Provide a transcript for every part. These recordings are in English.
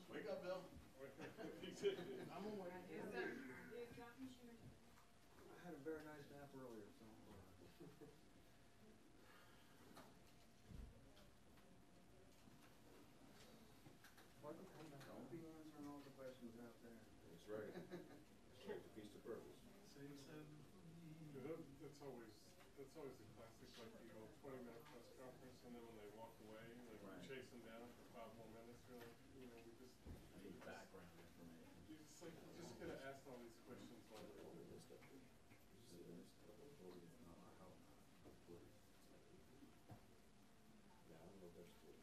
Wake up, Bill. I'm awake. I had a very nice nap earlier, so. Don't be answering all the questions out there. That's right. It defeats the purpose. That's always the classic, like the old 20-minute press conference, and then when they walk away, like Right. chase them down for 5 more minutes, you're like, we just I need background information. you just gotta ask all these questions while they're What is this stuff? You see this? No, I hope not. Yeah, I don't know if that's true.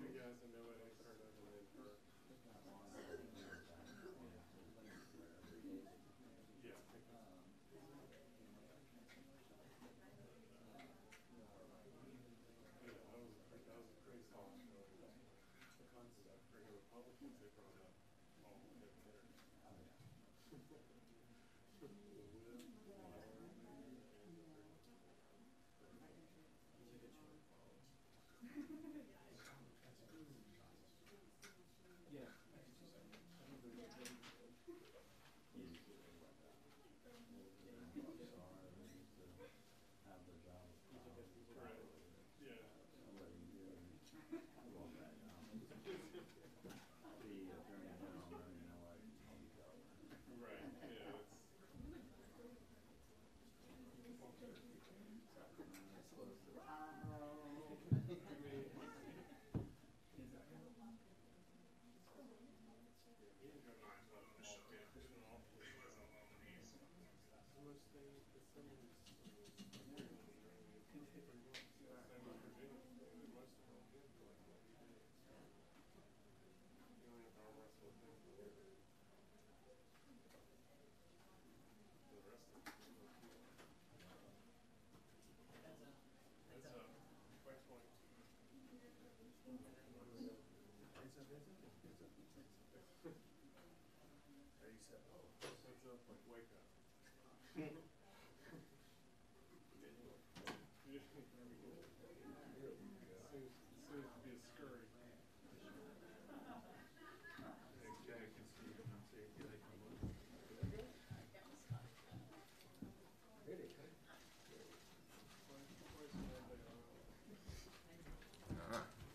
Two guys that know it ain't heard of and then heard. Yeah, I think that's that was a crazy talk show. The concept for the Republicans, they brought up all the hitters.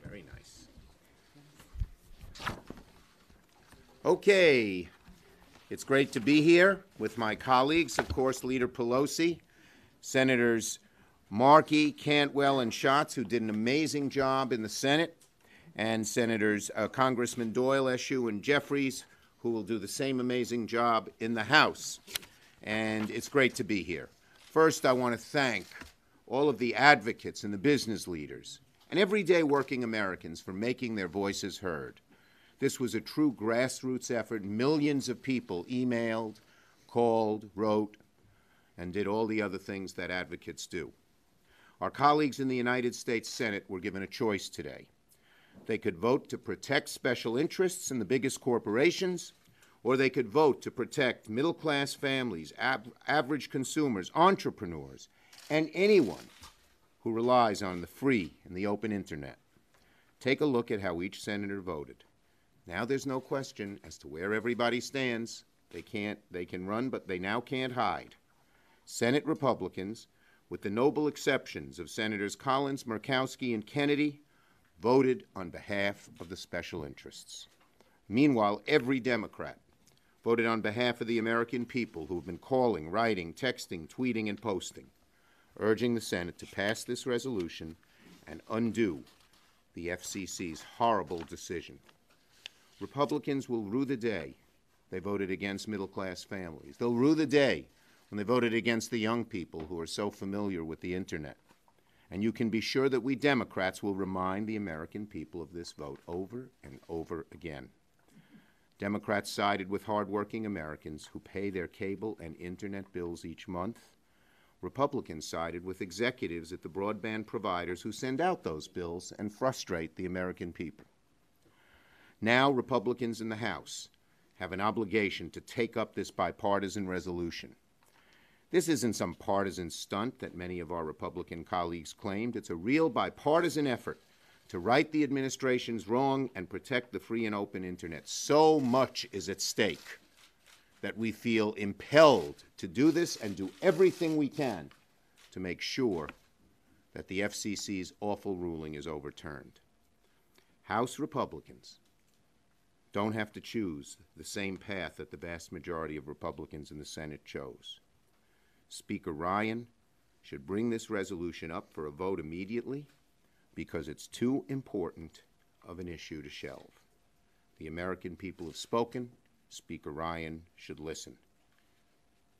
Very nice. Okay, it's great to be here with my colleagues, of course, Leader Pelosi, Senators Markey, Cantwell, and Schatz, who did an amazing job in the Senate, and Senators Congressman Doyle, Eshoo, and Jeffries, who will do the same amazing job in the House. And it's great to be here. First, I want to thank all of the advocates and the business leaders and everyday working Americans for making their voices heard. This was a true grassroots effort. Millions of people emailed, called, wrote, and did all the other things that advocates do. Our colleagues in the United States Senate were given a choice today. They could vote to protect special interests in the biggest corporations, or they could vote to protect middle-class families, average consumers, entrepreneurs, and anyone who relies on the free and the open internet. Take a look at how each senator voted. Now there's no question as to where everybody stands. They can run, but they now can't hide. Senate Republicans with the noble exceptions of Senators Collins, Murkowski, and Kennedy, voted on behalf of the special interests. Meanwhile, every Democrat voted on behalf of the American people who have been calling, writing, texting, tweeting, and posting, urging the Senate to pass this resolution and undo the FCC's horrible decision. Republicans will rue the day they voted against middle-class families. They'll rue the day when they voted against the young people who are so familiar with the Internet. And you can be sure that we Democrats will remind the American people of this vote over and over again. Democrats sided with hardworking Americans who pay their cable and Internet bills each month. Republicans sided with executives at the broadband providers who send out those bills and frustrate the American people. Now, Republicans in the House have an obligation to take up this bipartisan resolution. This isn't some partisan stunt that many of our Republican colleagues claimed. It's a real bipartisan effort to right the administration's wrong and protect the free and open Internet. So much is at stake that we feel impelled to do this and do everything we can to make sure that the FCC's awful ruling is overturned. House Republicans don't have to choose the same path that the vast majority of Republicans in the Senate chose. Speaker Ryan should bring this resolution up for a vote immediately because it's too important of an issue to shelve. The American people have spoken. Speaker Ryan should listen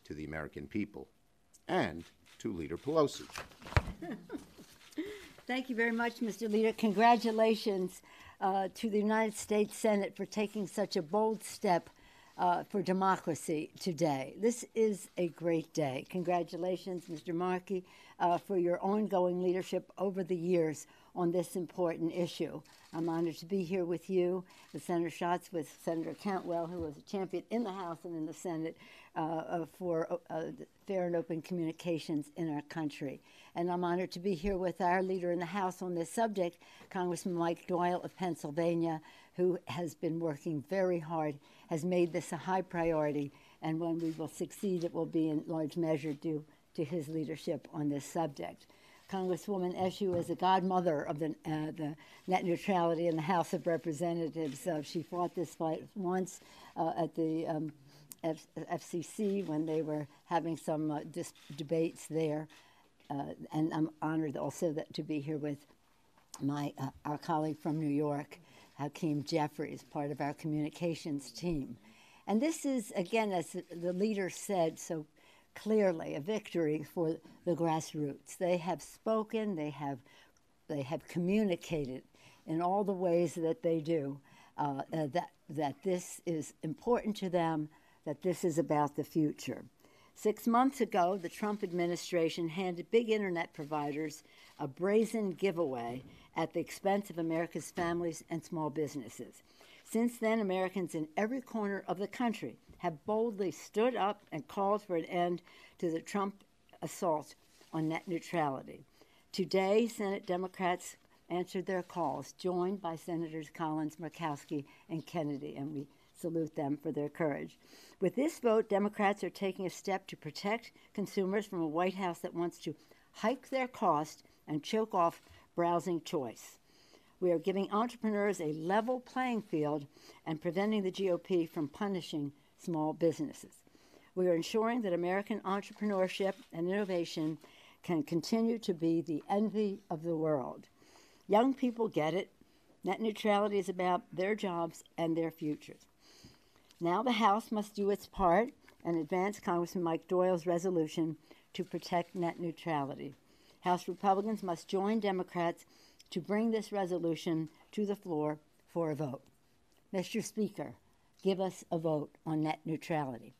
to the American people and to Leader Pelosi. Thank you very much, Mr. Leader. Congratulations to the United States Senate for taking such a bold step for democracy today. This is a great day. Congratulations, Mr. Markey, for your ongoing leadership over the years on this important issue. I'm honored to be here with you, with Senator Schatz, with Senator Cantwell, who was a champion in the House and in the Senate for fair and open communications in our country. And I'm honored to be here with our leader in the House on this subject, Congressman Mike Doyle of Pennsylvania, who has been working very hard, has made this a high priority, and when we will succeed, it will be in large measure due to his leadership on this subject. Congresswoman Eshoo is the godmother of the net neutrality in the House of Representatives. She fought this fight once at the FCC when they were having some debates there, and I'm honored also to be here with our colleague from New York, Hakeem Jeffries, part of our communications team. And this is, again, as the leader said so clearly, a victory for the grassroots. They have spoken, they have communicated in all the ways that they do, that this is important to them, that this is about the future. 6 months ago, the Trump administration handed big internet providers a brazen giveaway at the expense of America's families and small businesses. Since then, Americans in every corner of the country have boldly stood up and called for an end to the Trump assault on net neutrality. Today, Senate Democrats answered their calls, joined by Senators Collins, Murkowski, and Kennedy, and we salute them for their courage. With this vote, Democrats are taking a step to protect consumers from a White House that wants to hike their cost and choke off browsing choice. We are giving entrepreneurs a level playing field and preventing the GOP from punishing small businesses. We are ensuring that American entrepreneurship and innovation can continue to be the envy of the world. Young people get it. Net neutrality is about their jobs and their futures. Now the House must do its part and advance Congressman Mike Doyle's resolution to protect net neutrality. House Republicans must join Democrats to bring this resolution to the floor for a vote. Mr. Speaker, give us a vote on net neutrality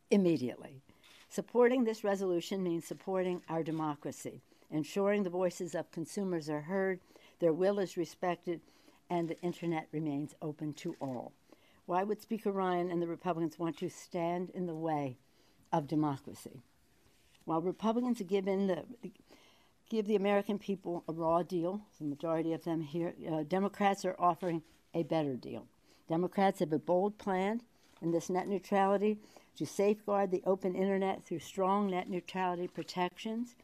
immediately. Supporting this resolution means supporting our democracy, ensuring the voices of consumers are heard, their will is respected, and the Internet remains open to all. Why would Speaker Ryan and the Republicans want to stand in the way of democracy? While Republicans give the American people a raw deal, the majority of them here, Democrats are offering a better deal. Democrats have a bold plan in this net neutrality to safeguard the open Internet through strong net neutrality protections,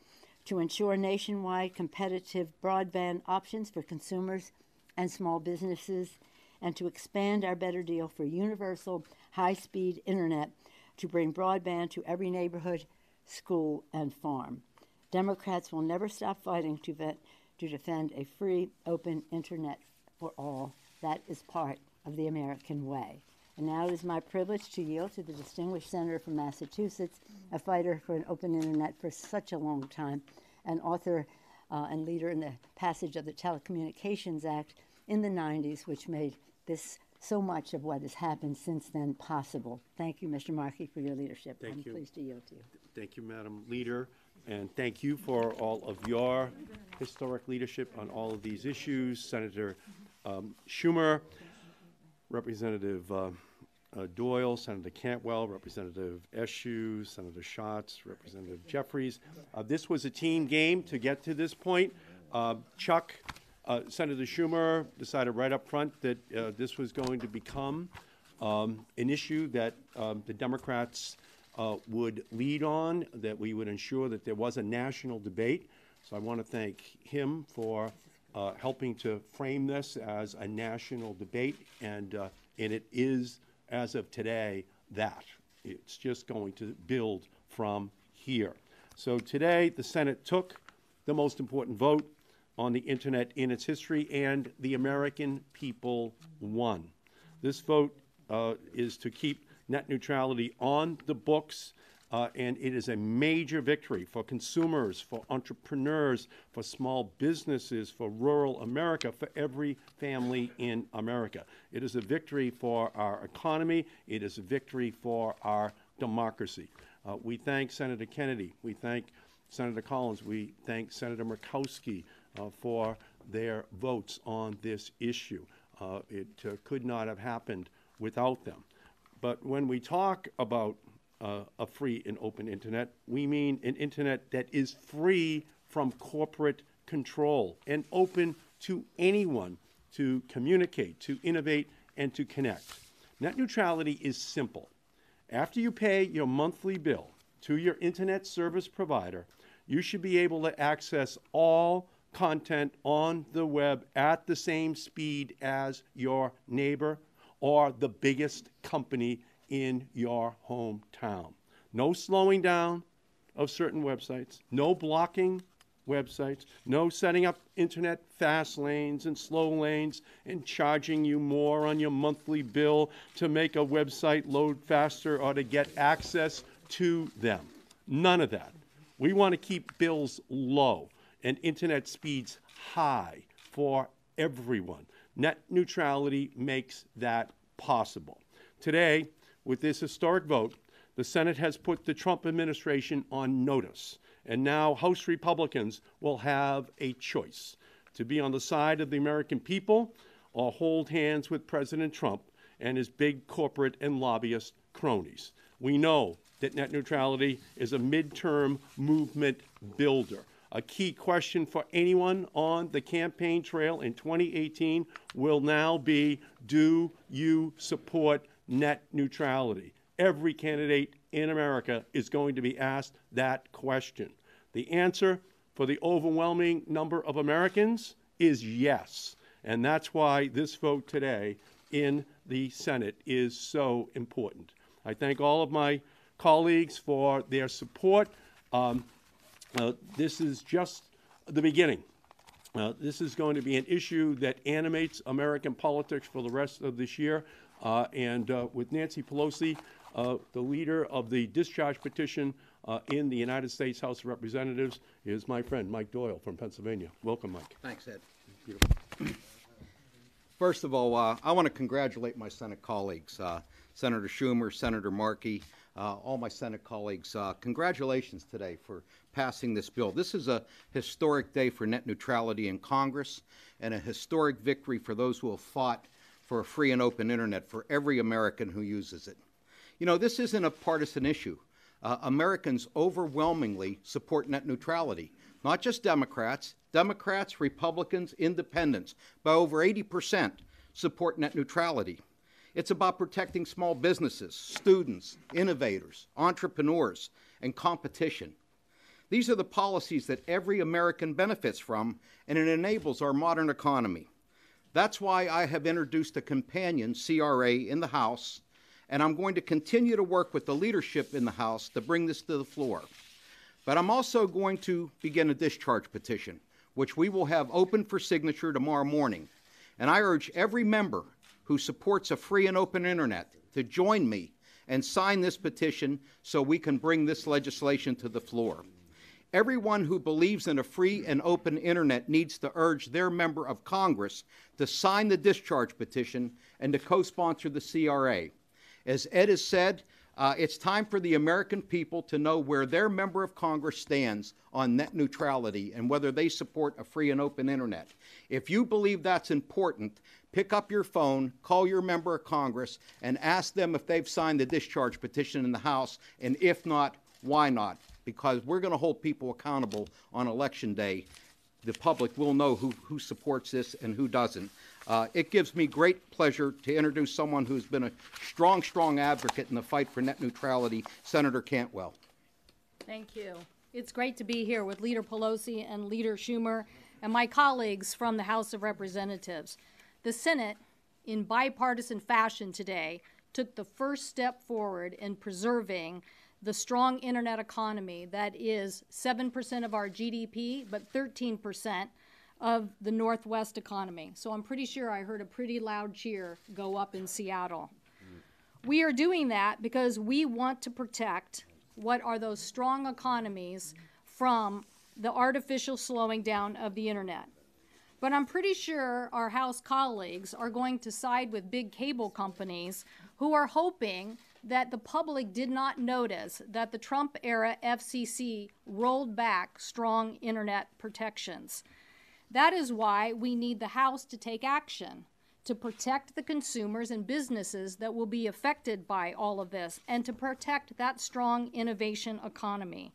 to ensure nationwide competitive broadband options for consumers and small businesses, and to expand our better deal for universal high-speed internet to bring broadband to every neighborhood, school, and farm. Democrats will never stop fighting to defend a free, open internet for all. That is part of the American way. And now it is my privilege to yield to the distinguished senator from Massachusetts, a fighter for an open internet for such a long time, an author and leader in the passage of the Telecommunications Act in the 90s, which made this so much of what has happened since then possible. Thank you, Mr. Markey, for your leadership. I'm pleased to yield to you. Thank you, Madam Leader, and thank you for all of your historic leadership on all of these issues. Senator Schumer, Representative Doyle, Senator Cantwell, Representative Eshoo, Senator Schatz, Representative Jeffries. This was a team game to get to this point. Senator Schumer decided right up front that this was going to become an issue that the Democrats would lead on, that we would ensure that there was a national debate. So I want to thank him for helping to frame this as a national debate, and it is, as of today, that. It's just going to build from here. So today, the Senate took the most important vote on the Internet in its history, and the American people won. This vote is to keep net neutrality on the books, and it is a major victory for consumers, for entrepreneurs, for small businesses, for rural America, for every family in America. It is a victory for our economy. It is a victory for our democracy. We thank Senator Kennedy. We thank Senator Collins. We thank Senator Murkowski for their votes on this issue. It could not have happened without them. But when we talk about a free and open internet, we mean an internet that is free from corporate control and open to anyone to communicate, to innovate, and to connect. Net neutrality is simple. After you pay your monthly bill to your internet service provider, you should be able to access all content on the web at the same speed as your neighbor or the biggest company in your hometown. No slowing down of certain websites, no blocking websites, no setting up internet fast lanes and slow lanes and charging you more on your monthly bill to make a website load faster or to get access to them. None of that. We want to keep bills low and internet speeds high for everyone. Net neutrality makes that possible. Today, with this historic vote, the Senate has put the Trump administration on notice, and now House Republicans will have a choice: to be on the side of the American people or hold hands with President Trump and his big corporate and lobbyist cronies. We know that net neutrality is a midterm movement builder. A key question for anyone on the campaign trail in 2018 will now be, do you support net neutrality? Every candidate in America is going to be asked that question. The answer for the overwhelming number of Americans is yes. And that's why this vote today in the Senate is so important. I thank all of my colleagues for their support. This is just the beginning. This is going to be an issue that animates American politics for the rest of this year. And with Nancy Pelosi, the leader of the discharge petition in the United States House of Representatives, is my friend Mike Doyle from Pennsylvania. Welcome, Mike. Thanks, Ed. First of all, I want to congratulate my Senate colleagues, Senator Schumer, Senator Markey, all my Senate colleagues. Congratulations today for passing this bill. This is a historic day for net neutrality in Congress and a historic victory for those who have fought for a free and open internet for every American who uses it. You know, this isn't a partisan issue. Americans overwhelmingly support net neutrality. Not just Democrats. Democrats, Republicans, Independents, by over 80% support net neutrality. It's about protecting small businesses, students, innovators, entrepreneurs, and competition. These are the policies that every American benefits from, and it enables our modern economy. That's why I have introduced a companion CRA in the House, and I'm going to continue to work with the leadership in the House to bring this to the floor. But I'm also going to begin a discharge petition, which we will have open for signature tomorrow morning. And I urge every member who supports a free and open internet to join me and sign this petition so we can bring this legislation to the floor. Everyone who believes in a free and open internet needs to urge their member of Congress to sign the discharge petition and to co-sponsor the CRA. As Ed has said, it's time for the American people to know where their member of Congress stands on net neutrality and whether they support a free and open internet. If you believe that's important, pick up your phone, call your member of Congress, and ask them if they've signed the discharge petition in the House, and if not, why not? Because we're going to hold people accountable on Election Day. The public will know who supports this and who doesn't. It gives me great pleasure to introduce someone who's been a strong, strong advocate in the fight for net neutrality, Senator Cantwell. Thank you. It's great to be here with Leader Pelosi and Leader Schumer and my colleagues from the House of Representatives. The Senate, in bipartisan fashion today, took the first step forward in preserving the strong internet economy that is 7% of our GDP, but 13% of the Northwest economy. So I'm pretty sure I heard a pretty loud cheer go up in Seattle. We are doing that because we want to protect what are those strong economies from the artificial slowing down of the internet. But I'm pretty sure our House colleagues are going to side with big cable companies who are hoping that the public did not notice that the Trump-era FCC rolled back strong internet protections. That is why we need the House to take action to protect the consumers and businesses that will be affected by all of this and to protect that strong innovation economy.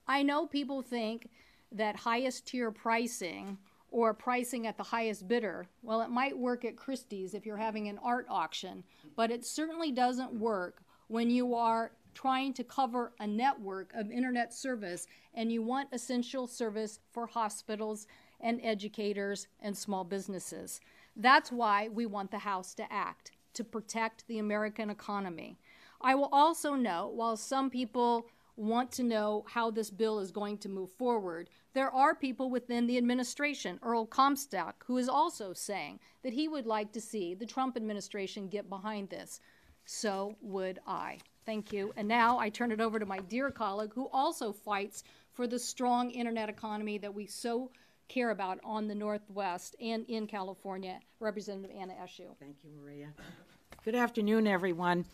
I know people think that highest tier pricing or pricing at the highest bidder, well, it might work at Christie's if you're having an art auction, but it certainly doesn't work when you are trying to cover a network of internet service and you want essential service for hospitals and educators and small businesses. That's why we want the House to act, to protect the American economy. I will also note, while some people want to know how this bill is going to move forward, there are people within the administration, Earl Comstock, who is also saying that he would like to see the Trump administration get behind this. So would I. Thank you. And now I turn it over to my dear colleague who also fights for the strong internet economy that we so care about on the Northwest and in California, Representative Anna Eshoo. Thank you, Maria. Good afternoon, everyone.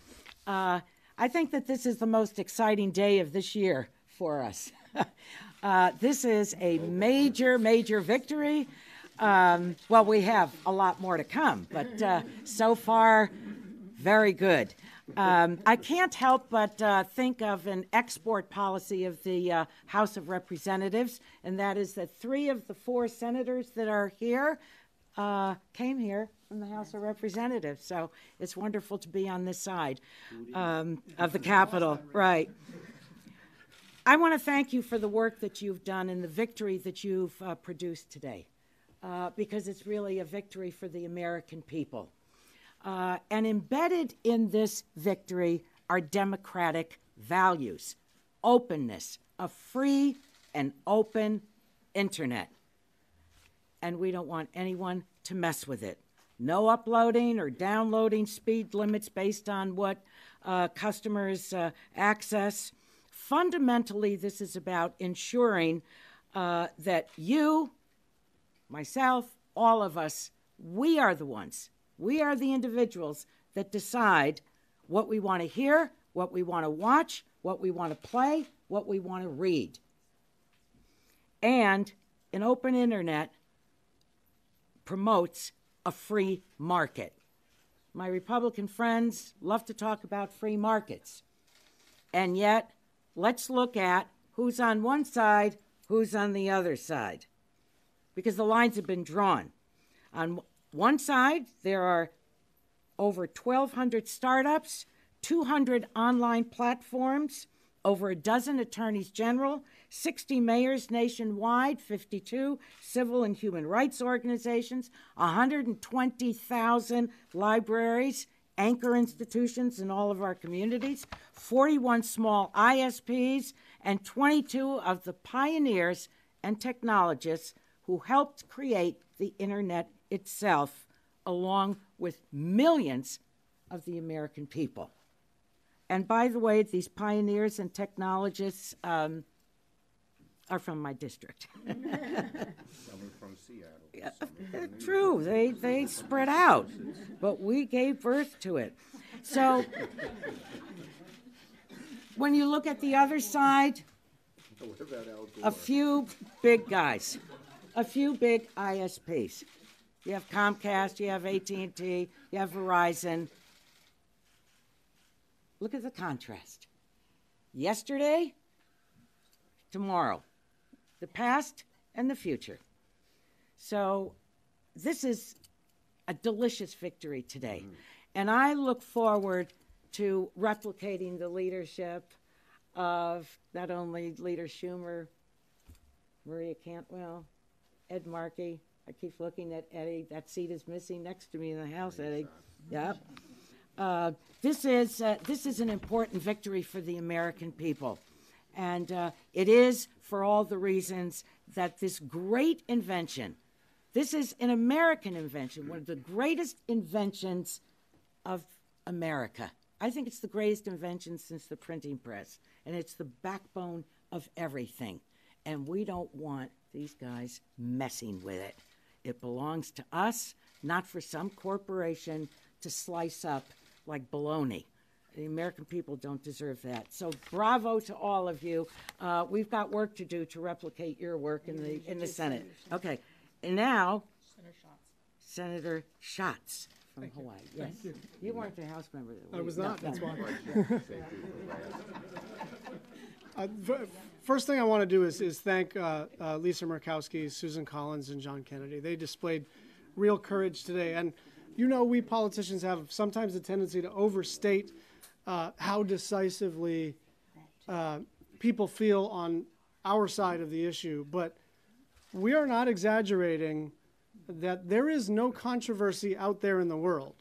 I think that this is the most exciting day of this year for us. This is a major, major victory. Well, we have a lot more to come, but so far, very good. I can't help but think of an export policy of the House of Representatives, and that is that 3 of the 4 senators that are here came here from the House of Representatives. So it's wonderful to be on this side of the Capitol. Right. I want to thank you for the work that you've done and the victory that you've produced today, because it's really a victory for the American people. And embedded in this victory are democratic values, openness, a free and open internet. And we don't want anyone to mess with it. No uploading or downloading speed limits based on what customers access. Fundamentally, this is about ensuring that you, myself, all of us, we are the ones. We are the individuals that decide what we want to hear, what we want to watch, what we want to play, what we want to read. And an open internet promotes a free market. My Republican friends love to talk about free markets. And yet, let's look at who's on one side, who's on the other side. Because the lines have been drawn. On one side, there are over 1,200 startups, 200 online platforms, over a dozen attorneys general, 60 mayors nationwide, 52 civil and human rights organizations, 120,000 libraries, anchor institutions in all of our communities, 41 small ISPs, and 22 of the pioneers and technologists who helped create the internet itself, along with millions of the American people. And by the way, these pioneers and technologists are from my district. Someone from Seattle. True, they spread out, but we gave birth to it. So when you look at the other side, a few big guys, a few big ISPs. You have Comcast, you have AT&T, you have Verizon. Look at the contrast. Yesterday, tomorrow, the past and the future. So this is a delicious victory today. And I look forward to replicating the leadership of not only Leader Schumer, Maria Cantwell, Ed Markey. I keep looking at Eddie. That seat is missing next to me in the House, Eddie. Yep. This is an important victory for the American people. And it is for all the reasons that this great invention, this is an American invention, one of the greatest inventions of America. I think it's the greatest invention since the printing press, and it's the backbone of everything. And we don't want these guys messing with it. It belongs to us, not for some corporation to slice up like bologna. The American people don't deserve that. So bravo to all of you. We've got work to do to replicate your work in the Senate. Okay, and now Senator Schatz from Hawaii. Yes, you weren't the House member. I was not. No. That's why. First thing I want to do is thank Lisa Murkowski, Susan Collins, and John Kennedy. They displayed real courage today. And you know, we politicians have sometimes a tendency to overstate how decisively people feel on our side of the issue. But we are not exaggerating that there is no controversy out there in the world.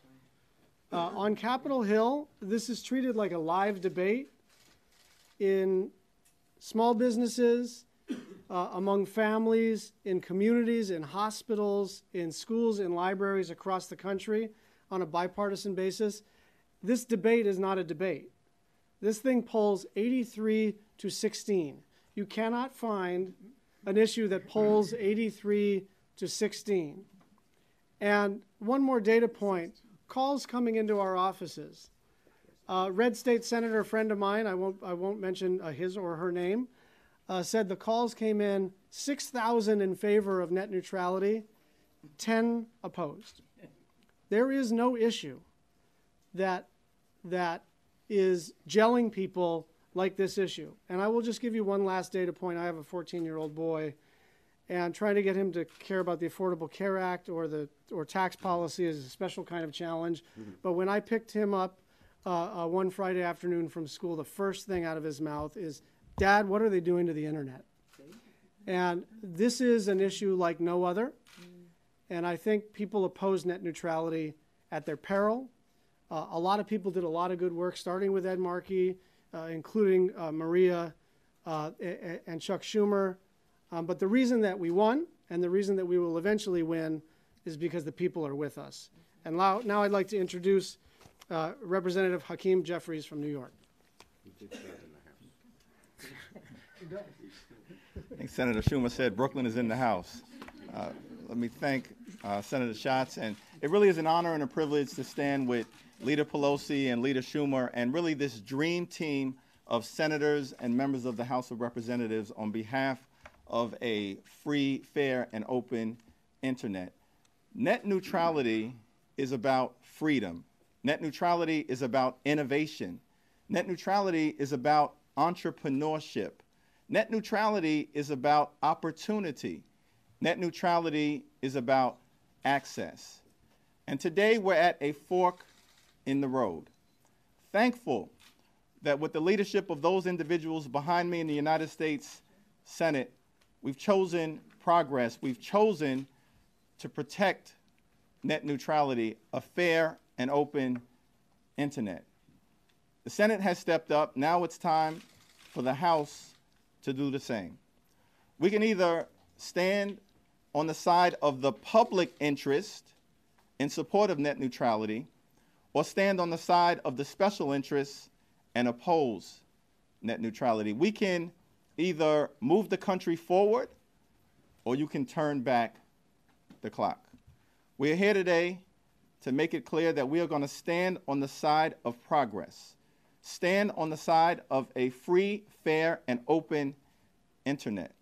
On Capitol Hill, this is treated like a live debate in small businesses, among families, in communities, in hospitals, in schools, in libraries across the country on a bipartisan basis. This debate is not a debate. This thing polls 83 to 16. You cannot find an issue that polls 83 to 16. And one more data point, calls coming into our offices. Red State Senator, a friend of mine, I won't mention his or her name, said the calls came in 6,000 in favor of net neutrality, 10 opposed. There is no issue that is gelling people like this issue. And I will just give you one last data point. I have a 14-year-old boy, and trying to get him to care about the Affordable Care Act or tax policy is a special kind of challenge. But when I picked him up one Friday afternoon from school, the first thing out of his mouth is, "Dad, what are they doing to the internet?" And this is an issue like no other. And I think people oppose net neutrality at their peril. A lot of people did a lot of good work, starting with Ed Markey, including Maria and Chuck Schumer. But the reason that we won and the reason that we will eventually win is because the people are with us. And now I'd like to introduce Representative Hakeem Jeffries from New York. I think Senator Schumer said Brooklyn is in the house. Let me thank Senator Schatz. And it really is an honor and a privilege to stand with Leader Pelosi and Leader Schumer and really this dream team of senators and members of the House of Representatives on behalf of a free, fair, and open internet. Net neutrality is about freedom. Net neutrality is about innovation. Net neutrality is about entrepreneurship. Net neutrality is about opportunity. Net neutrality is about access. And today we're at a fork in the road. Thankful that with the leadership of those individuals behind me in the United States Senate, we've chosen progress. We've chosen to protect net neutrality, a fair and open internet. The Senate has stepped up. Now it's time for the House to do the same. We can either stand on the side of the public interest in support of net neutrality, or stand on the side of the special interests and oppose net neutrality. We can either move the country forward, or you can turn back the clock. We are here today to make it clear that we are going to stand on the side of progress, stand on the side of a free, fair, and open internet,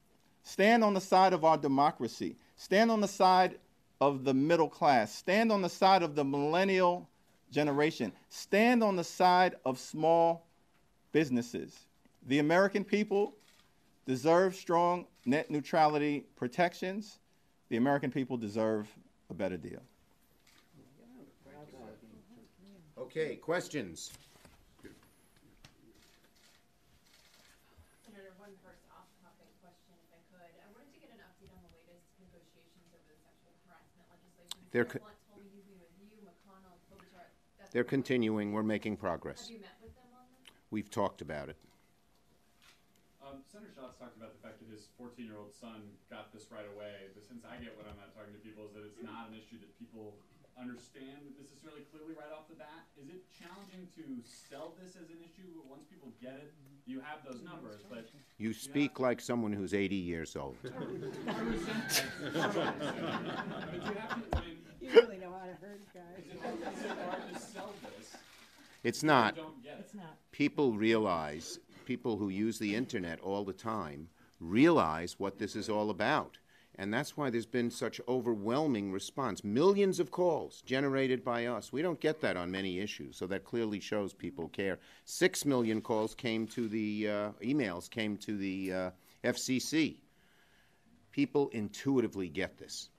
stand on the side of our democracy, stand on the side of the middle class, stand on the side of the millennial generation, stand on the side of small businesses. The American people deserve strong net neutrality protections. The American people deserve a better deal. Okay, questions? Senator, one first off-topic question, if I could. I wanted to get an update on the latest negotiations over the sexual harassment legislation. Blunt told me you'd be with you, McConnell, Klobuchar. They're continuing. We're making progress. Have you met with them on this? We've talked about it. Senator Schatz talked about the fact that his 14-year-old son got this right away. The sense I get when I'm not talking to people is that it's not an issue that people understand necessarily clearly right off the bat. Is it challenging to sell this as an issue once people get it? You have those numbers, but You speak like someone who's 80 years old. I resent that. But you have to, I mean, You really know how to hurt guys. is it hard to sell this? It's not. You don't get it. It's not. People realize, people who use the internet all the time, realize what this is all about. And that's why there's been such overwhelming response. Millions of calls generated by us. We don't get that on many issues, so that clearly shows people care. 6 million calls came to the, emails came to the FCC. People intuitively get this.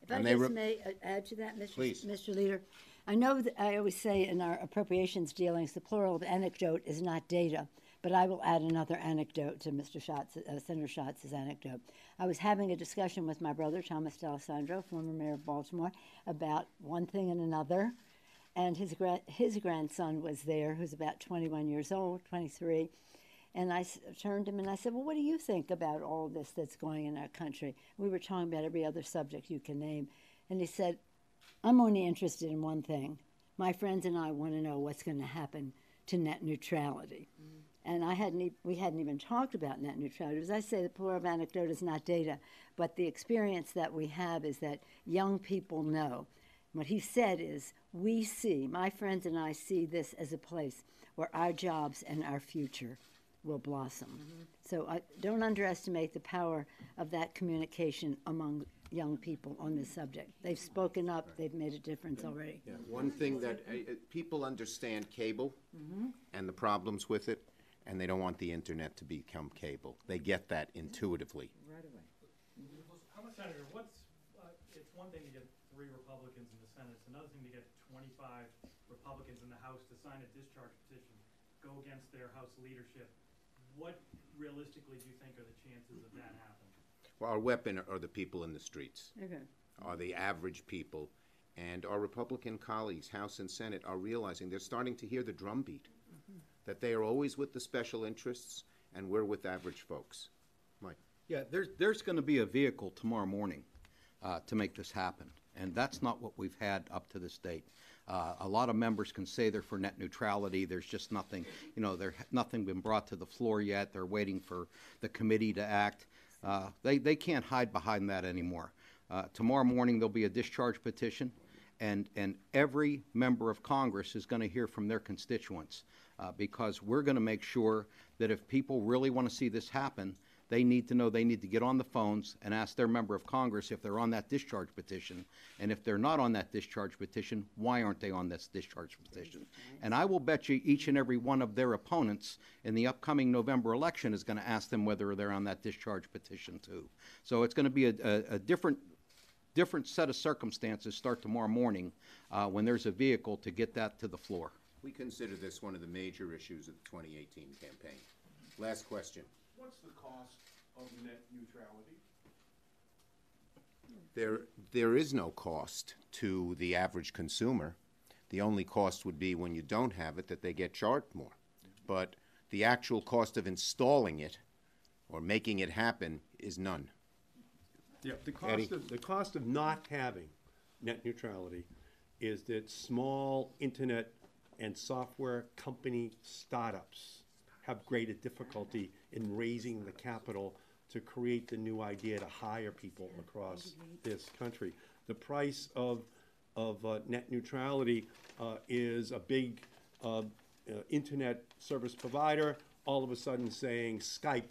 If I And they just may add to that, Please. Mr. Leader, I know that I always say in our appropriations dealings, the plural of anecdote is not data, but I will add another anecdote to Mr. Schatz, Senator Schatz's anecdote. I was having a discussion with my brother, Thomas D'Alessandro, former mayor of Baltimore, about one thing and another, and his grandson was there, who's about 21 years old, 23, and I turned to him and I said, well, what do you think about all this that's going in our country? We were talking about every other subject you can name, and he said, I'm only interested in one thing. My friends and I want to know what's going to happen to net neutrality. And we hadn't even talked about net neutrality. As I say, the plural of anecdote is not data, but the experience that we have is that young people know. What he said is, we see, my friends and I see this as a place where our jobs and our future will blossom. So I don't underestimate the power of that communication among young people on this subject. They've spoken up, they've made a difference already. Yeah, one thing that people understand cable and the problems with it, and they don't want the internet to become cable. They get that intuitively. Right away. How much, Senator, it's one thing to get 3 Republicans in the Senate, it's another thing to get 25 Republicans in the House to sign a discharge petition, go against their House leadership. What realistically do you think are the chances of that happening? Well, our weapon are the people in the streets, Okay. are the average people, and our Republican colleagues, House and Senate, are realizing they're starting to hear the drumbeat, that they are always with the special interests, and we're with average folks. Mike. Yeah, there's going to be a vehicle tomorrow morning to make this happen, and that's not what we've had up to this date. A lot of members can say they're for net neutrality. There's just nothing, there's nothing been brought to the floor yet. They're waiting for the committee to act. They can't hide behind that anymore. Tomorrow morning there'll be a discharge petition, and every member of Congress is going to hear from their constituents because we're going to make sure that if people really want to see this happen, they need to know they need to get on the phones and ask their member of Congress if they're on that discharge petition. And if they're not on that discharge petition, why aren't they on this discharge petition? And I will bet you each and every one of their opponents in the upcoming November election is going to ask them whether they're on that discharge petition too. So it's going to be a different set of circumstances start tomorrow morning when there's a vehicle to get that to the floor. We consider this one of the major issues of the 2018 campaign. Last question. What's the cost of net neutrality? There is no cost to the average consumer. The only cost would be when you don't have it, that they get charged more. But the actual cost of installing it or making it happen is none. Yeah, Eddie? the cost of not having net neutrality is that small internet and software company startups have greater difficulty in raising the capital to create the new idea to hire people across this country. The price of net neutrality is a big internet service provider all of a sudden saying Skype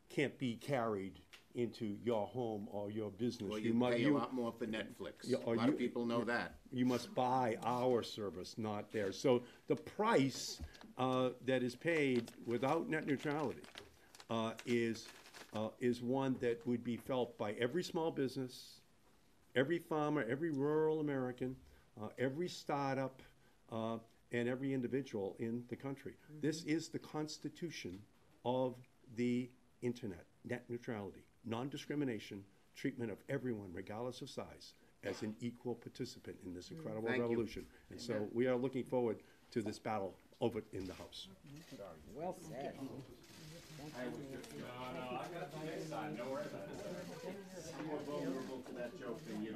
can't be carried into your home or your business. Well, you pay a lot more for Netflix. Yeah, A lot of people know that. You must buy our service, not theirs. So the price that is paid without net neutrality is one that would be felt by every small business, every farmer, every rural American, every startup, and every individual in the country. This is the constitution of the internet, net neutrality, non-discrimination, treatment of everyone, regardless of size, as an equal participant in this incredible Thank you. revolution. And so we are looking forward to this battle over in the House. Well said. No, I got the next side. Don't worry about it. I'm more vulnerable to that joke than you.